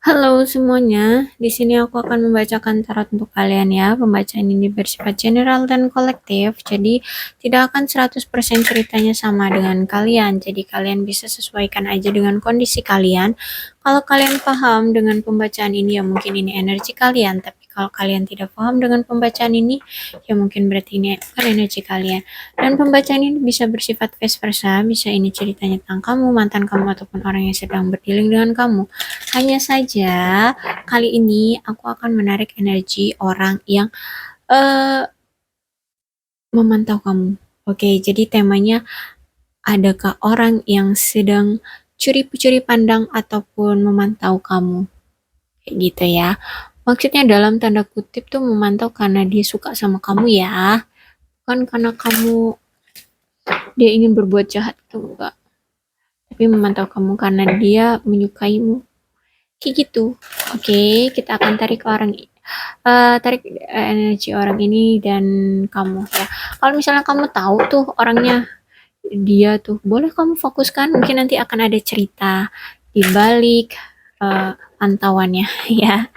Halo semuanya, di sini aku akan membacakan tarot untuk kalian ya. Pembacaan ini bersifat general dan kolektif, jadi tidak akan 100% ceritanya sama dengan kalian. Jadi kalian bisa sesuaikan aja dengan kondisi kalian. Kalau kalian paham dengan pembacaan ini, ya mungkin ini energi kalian. Tapi kalau kalian tidak paham dengan pembacaan ini, ya mungkin berarti ini bukan energi kalian. Dan pembacaan ini bisa bersifat vice versa, bisa ini ceritanya tentang kamu, mantan kamu, ataupun orang yang sedang berdealing dengan kamu. Hanya saja kali ini aku akan menarik energi orang yang eh, memantau kamu. Oke, jadi temanya adakah orang yang sedang curi-curi pandang ataupun memantau kamu? Kayak gitu ya. Maksudnya dalam tanda kutip tuh memantau karena dia suka sama kamu ya. Bukan karena dia ingin berbuat jahat tuh enggak. Tapi memantau kamu karena dia menyukaimu. Kayak gitu. Oke, kita akan tarik energi orang ini dan kamu ya. Kalau misalnya kamu tahu tuh orangnya dia tuh, boleh kamu fokuskan. Mungkin nanti akan ada cerita di balik pantauannya ya.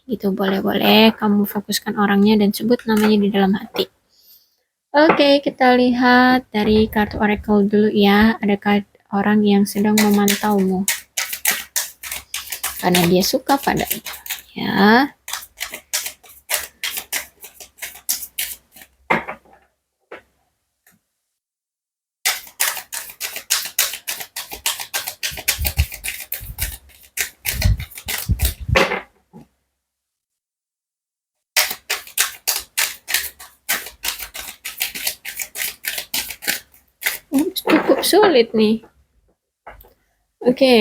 Gitu boleh-boleh kamu fokuskan orangnya dan sebut namanya di dalam hati. Oke, kita lihat dari kartu oracle dulu ya. Ada orang yang sedang memantaumu karena dia suka padamu ya. Cukup sulit nih. Oke.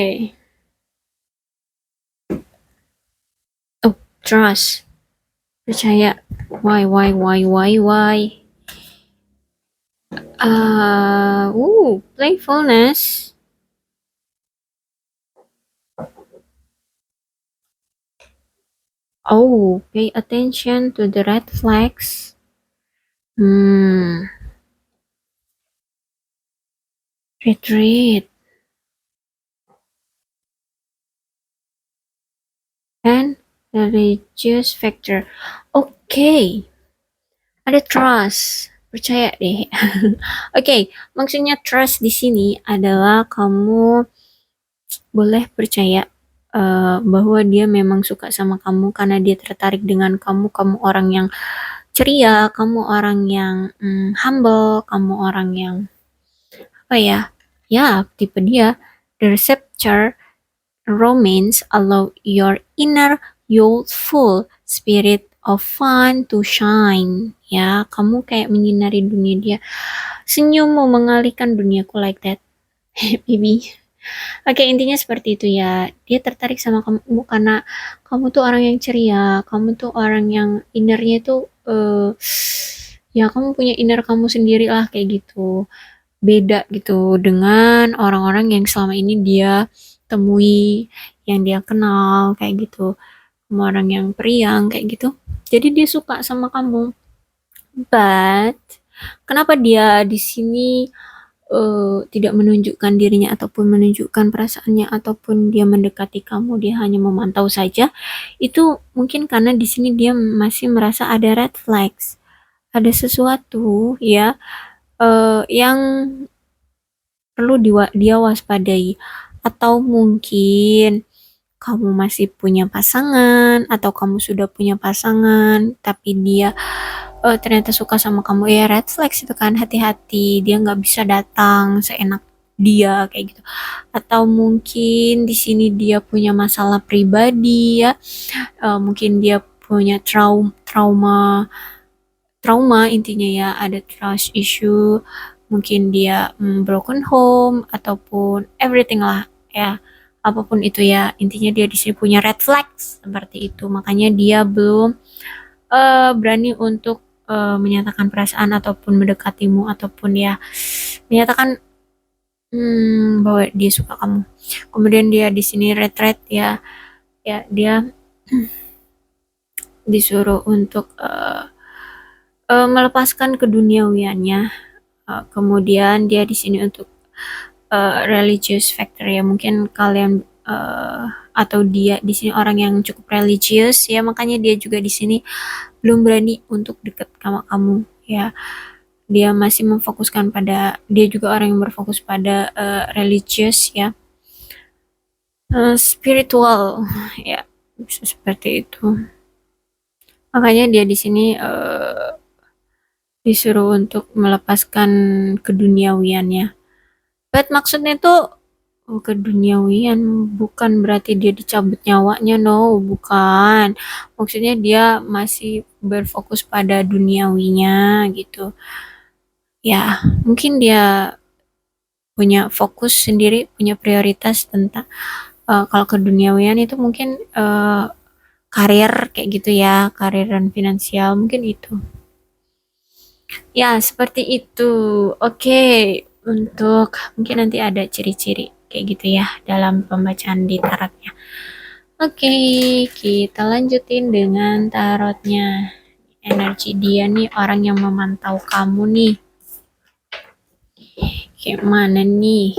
Oh, trust. Percaya. Why? Playfulness. Oh, pay attention to the red flags. Retreat. And religious factor. Oke. Ada trust. Percaya deh. Oke, maksudnya trust di sini adalah kamu boleh percaya bahwa dia memang suka sama kamu karena dia tertarik dengan kamu. Kamu orang yang ceria, kamu orang yang humble, kamu orang yang apa ya? Ya, tipe dia. The receptor romance allow your inner youthful spirit of fun to shine. Ya, kamu kayak menyinari dunia dia. Senyummu mengalihkan duniaku like that. Baby. Oke, intinya seperti itu ya. Dia tertarik sama kamu karena kamu tuh orang yang ceria, kamu tuh orang yang innernya itu ya kamu punya inner kamu sendiri lah kayak gitu. Beda gitu dengan orang-orang yang selama ini dia temui, yang dia kenal kayak gitu. Sama orang yang periang kayak gitu. Jadi dia suka sama kamu. But kenapa dia di sini tidak menunjukkan dirinya ataupun menunjukkan perasaannya ataupun dia mendekati kamu, dia hanya memantau saja. Itu mungkin karena di sini dia masih merasa ada red flags, ada sesuatu ya yang perlu dia waspadai, atau mungkin kamu masih punya pasangan atau kamu sudah punya pasangan tapi dia ternyata suka sama kamu, ya red flags itu kan, hati-hati dia nggak bisa datang seenak dia kayak gitu. Atau mungkin di sini dia punya masalah pribadi ya. Mungkin dia punya trauma trauma intinya ya, ada trust issue, mungkin dia broken home ataupun everything lah ya, apapun itu ya, intinya dia di sini punya red flags seperti itu, makanya dia belum berani untuk menyatakan perasaan ataupun mendekatimu ataupun ya menyatakan bahwa dia suka kamu. Kemudian dia di sini retreat ya, ya dia disuruh untuk melepaskan keduniawiannya. Kemudian dia di sini untuk religious factor ya, mungkin kalian atau dia di sini orang yang cukup religius ya, makanya dia juga di sini belum berani untuk deket sama kamu ya. Dia masih memfokuskan pada, dia juga orang yang berfokus pada religious ya, spiritual ya, bisa seperti itu. Makanya dia di sini disuruh untuk melepaskan keduniawiannya. But maksudnya itu keduniawian bukan berarti dia dicabut nyawanya, no, bukan. Maksudnya dia masih berfokus pada duniawinya gitu. Ya, mungkin dia punya fokus sendiri, punya prioritas tentang kalau keduniawian itu mungkin karir kayak gitu ya, karir dan finansial mungkin itu. Ya, seperti itu. Oke, untuk mungkin nanti ada ciri-ciri kayak gitu ya dalam pembacaan di tarotnya. Oke, kita lanjutin dengan tarotnya. Energi dia nih orang yang memantau kamu nih. Kayak mana nih?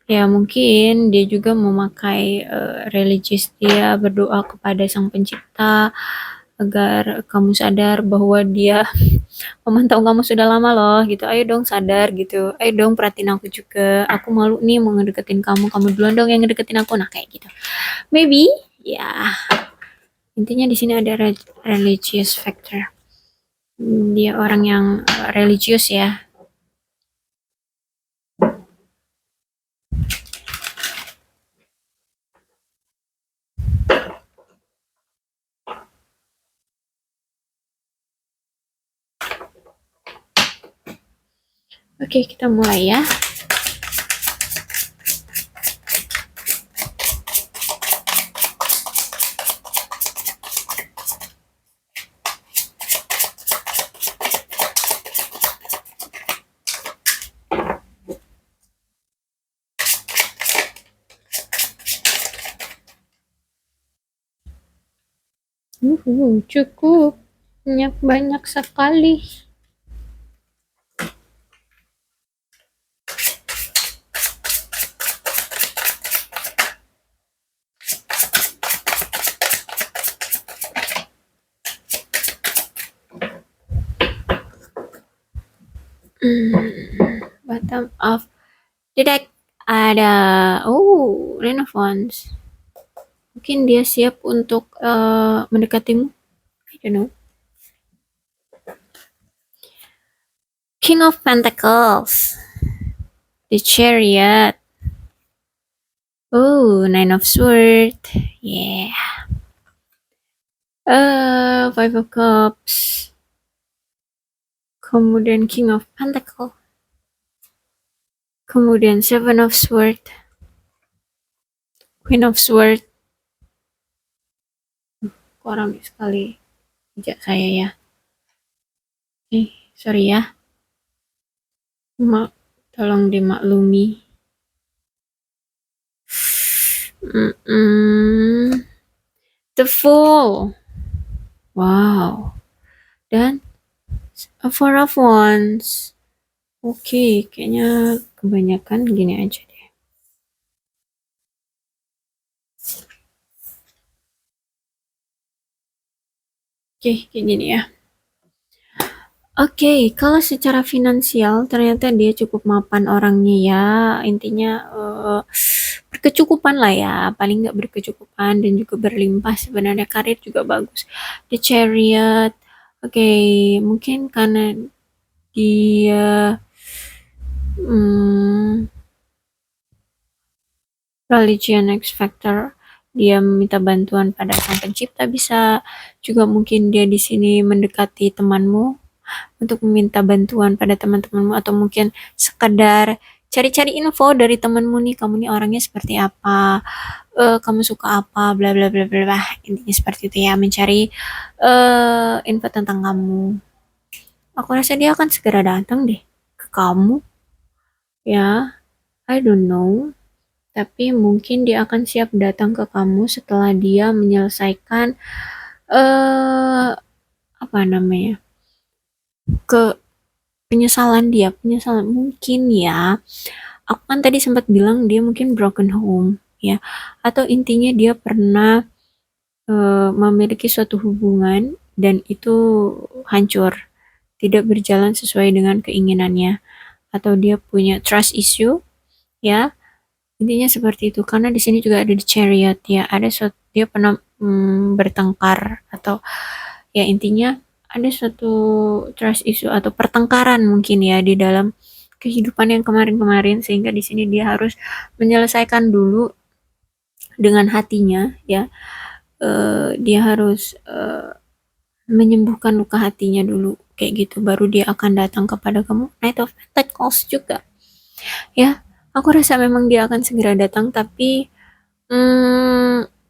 Ya mungkin dia juga memakai religius dia, berdoa kepada Sang Pencipta agar kamu sadar bahwa dia memantau kamu sudah lama loh gitu. Ayo dong sadar gitu. Ayo dong perhatiin aku juga. Aku malu nih mau ngedeketin kamu. Kamu duluan dong yang ngedeketin aku. Nah kayak gitu. Maybe ya. Intinya di sini ada religious factor. Dia orang yang religius ya. Oke, kita mulai ya. Cukup. Banyak sekali. Bottom of the deck ada Renaissance. Mungkin dia siap untuk mendekatimu. I don't know. King of Pentacles, the Chariot. Oh, Nine of Swords. Yeah. Five of Cups. Kemudian King of Pentacles. Kemudian Seven of Swords. Queen of Swords. Kurang sekali hijab saya ya. Sorry ya. Tolong dimaklumi. The Fool. Wow. Dan Four of Wands. Oke, kayaknya kebanyakan gini aja deh. Oke, kayak gini ya. Oke, kalau secara finansial ternyata dia cukup mapan orangnya ya. Intinya berkecukupan lah ya, paling nggak berkecukupan dan juga berlimpah. Sebenarnya karir juga bagus. The Chariot. Oke, mungkin karena dia religion X factor, dia meminta bantuan pada Sang Pencipta, bisa juga mungkin dia di sini mendekati temanmu untuk meminta bantuan pada teman-temanmu, atau mungkin sekedar cari-cari info dari temanmu nih, kamu nih orangnya seperti apa, kamu suka apa, bla bla bla bla, intinya seperti itu ya, mencari info tentang kamu. Aku rasa dia akan segera datang deh ke kamu ya, I don't know, tapi mungkin dia akan siap datang ke kamu setelah dia menyelesaikan apa namanya, ke penyesalan mungkin ya. Aku kan tadi sempat bilang dia mungkin broken home ya, atau intinya dia pernah memiliki suatu hubungan dan itu hancur, tidak berjalan sesuai dengan keinginannya, atau dia punya trust issue ya. Intinya seperti itu, karena di sini juga ada di chariot ya, ada suatu dia pernah bertengkar, atau ya intinya ada suatu trust issue atau pertengkaran mungkin ya di dalam kehidupan yang kemarin-kemarin, sehingga di sini dia harus menyelesaikan dulu dengan hatinya ya. Dia harus menyembuhkan luka hatinya dulu kayak gitu, baru dia akan datang kepada kamu. Knight of Pentacles juga ya, aku rasa memang dia akan segera datang, tapi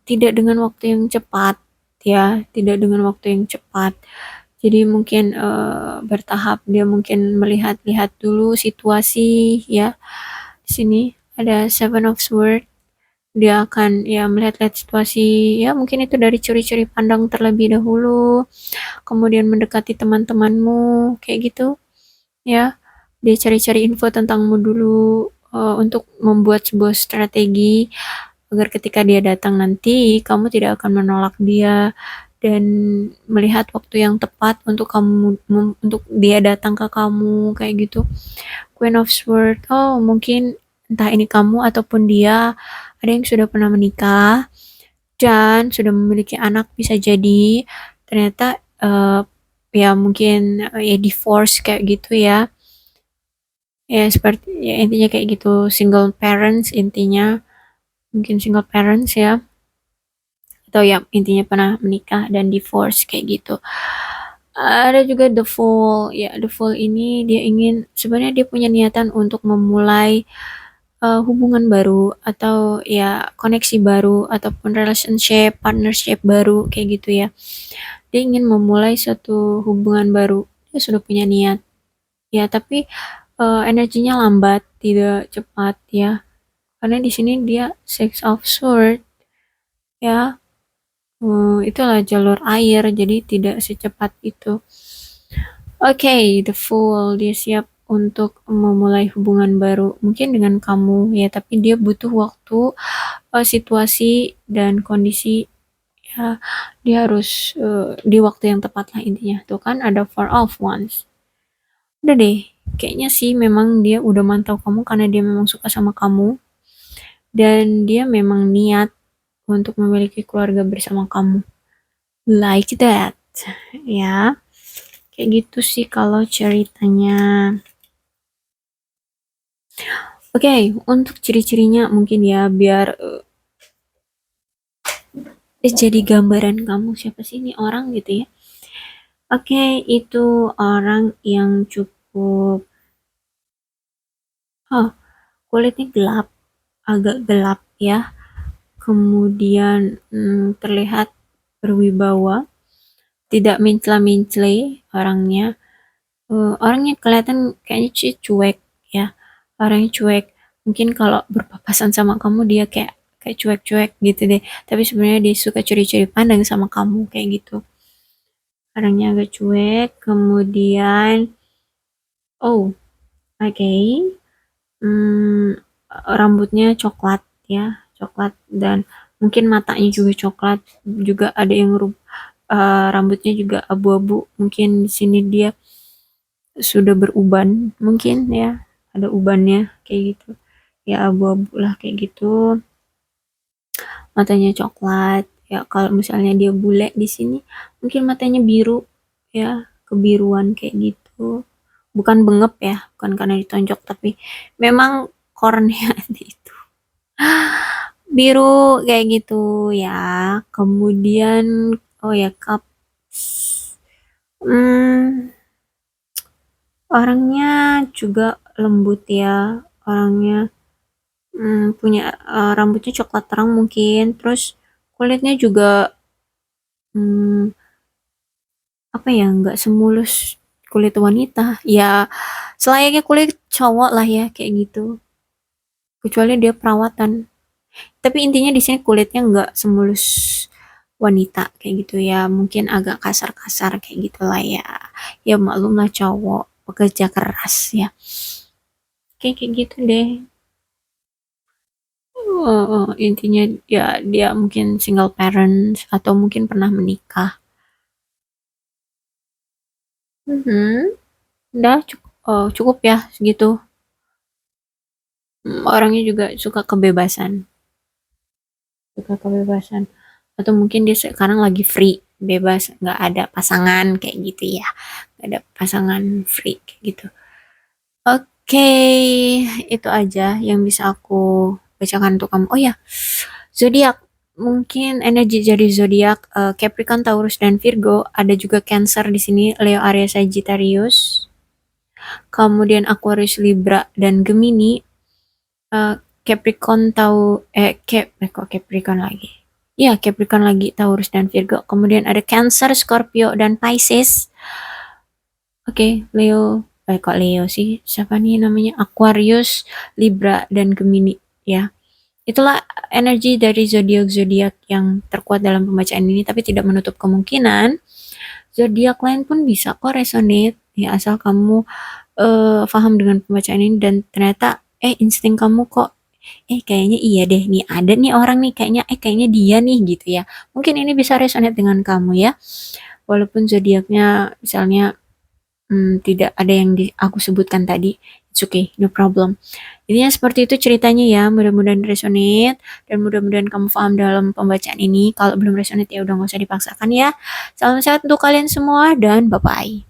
tidak dengan waktu yang cepat ya, tidak dengan waktu yang cepat. Jadi mungkin bertahap, dia mungkin melihat-lihat dulu situasi ya. Di sini ada Seven of Swords, dia akan ya melihat-lihat situasi ya, mungkin itu dari curi-curi pandang terlebih dahulu, kemudian mendekati teman-temanmu kayak gitu ya. Dia cari-cari info tentangmu dulu untuk membuat sebuah strategi agar ketika dia datang nanti kamu tidak akan menolak dia, dan melihat waktu yang tepat untuk kamu untuk dia datang ke kamu kayak gitu. Queen of Swords, oh mungkin entah ini kamu ataupun dia ada yang sudah pernah menikah dan sudah memiliki anak, bisa jadi ternyata ya mungkin ya divorce kayak gitu ya. Ya seperti ya intinya kayak gitu, single parents intinya, mungkin single parents ya, atau ya intinya pernah menikah dan divorce kayak gitu. Ada juga the Fool ya, the Fool ini dia ingin, sebenarnya dia punya niatan untuk memulai hubungan baru, atau ya koneksi baru, ataupun relationship partnership baru kayak gitu ya. Dia ingin memulai suatu hubungan baru, dia sudah punya niat ya, tapi energinya lambat, tidak cepat ya, karena di sini dia Six of Swords ya. Itulah jalur air, jadi tidak secepat itu. Oke, the Fool, dia siap untuk memulai hubungan baru mungkin dengan kamu ya, tapi dia butuh waktu, situasi dan kondisi ya. Dia harus di waktu yang tepat lah intinya. Tuh kan ada Four of Wands. Udah deh, kayaknya sih memang dia udah mantau kamu karena dia memang suka sama kamu, dan dia memang niat untuk memiliki keluarga bersama kamu. Like that ya. Kayak gitu sih kalau ceritanya. Oke, untuk ciri-cirinya mungkin ya, biar jadi gambaran kamu siapa sih ini orang gitu ya. Oke, itu orang yang cukup kulitnya gelap, agak gelap ya. Kemudian terlihat berwibawa, tidak mencela-mencela orangnya. Orangnya kelihatan kayaknya cuek ya, orangnya cuek. Mungkin kalau berpapasan sama kamu dia kayak cuek-cuek gitu deh, tapi sebenarnya dia suka curi-curi pandang sama kamu kayak gitu. Orangnya agak cuek, kemudian oh oke, rambutnya coklat ya, coklat, dan mungkin matanya juga coklat, juga ada yang rambutnya juga abu-abu, mungkin di sini dia sudah beruban mungkin ya, ada ubannya kayak gitu ya, abu-abu lah kayak gitu. Matanya coklat ya, kalau misalnya dia bule di sini mungkin matanya biru ya, kebiruan kayak gitu, bukan bengep ya, bukan karena ditonjok, tapi memang kornea itu biru kayak gitu ya. Kemudian oh ya cup, orangnya juga lembut ya, orangnya punya rambutnya coklat terang mungkin, terus kulitnya juga apa ya, nggak semulus kulit wanita ya, selayaknya kulit cowok lah ya kayak gitu, kecuali dia perawatan. Tapi intinya di sini kulitnya nggak semulus wanita kayak gitu ya, mungkin agak kasar-kasar kayak gitulah ya. Ya maklum lah cowok, pekerja keras ya. Kayak gitu deh. Intinya ya dia mungkin single parents atau mungkin pernah menikah. Udah cukup ya segitu. Orangnya juga suka kebebasan atau mungkin dia sekarang lagi free, bebas, nggak ada pasangan kayak gitu ya, nggak ada pasangan, free kayak gitu. Oke, itu aja yang bisa aku bacakan untuk kamu. Oh ya, zodiak, mungkin energi dari zodiak Capricorn, Taurus, dan Virgo. Ada juga Cancer di sini, Leo, Aries, Sagittarius. Kemudian Aquarius, Libra, dan Gemini. eh, Capricorn tahu kok Capricorn lagi. Ya, Capricorn lagi, Taurus, dan Virgo. Kemudian ada Cancer, Scorpio, dan Pisces. Oke, Leo. Kok Leo sih? Siapa nih namanya? Aquarius, Libra, dan Gemini. Ya, itulah energi dari zodiak-zodiak yang terkuat dalam pembacaan ini, tapi tidak menutup kemungkinan zodiak lain pun bisa kok resonate. Ya, asal kamu paham dengan pembacaan ini dan ternyata insting kamu kok kayaknya iya deh nih, ada nih orang nih kayaknya dia nih gitu ya. Mungkin ini bisa resonate dengan kamu ya. Walaupun zodiaknya misalnya tidak ada yang aku sebutkan tadi. It's okay, no problem. Intinya seperti itu ceritanya ya. Mudah-mudahan resonate dan mudah-mudahan kamu paham dalam pembacaan ini. Kalau belum resonate ya udah nggak usah dipaksakan ya. Salam sehat untuk kalian semua dan bye-bye.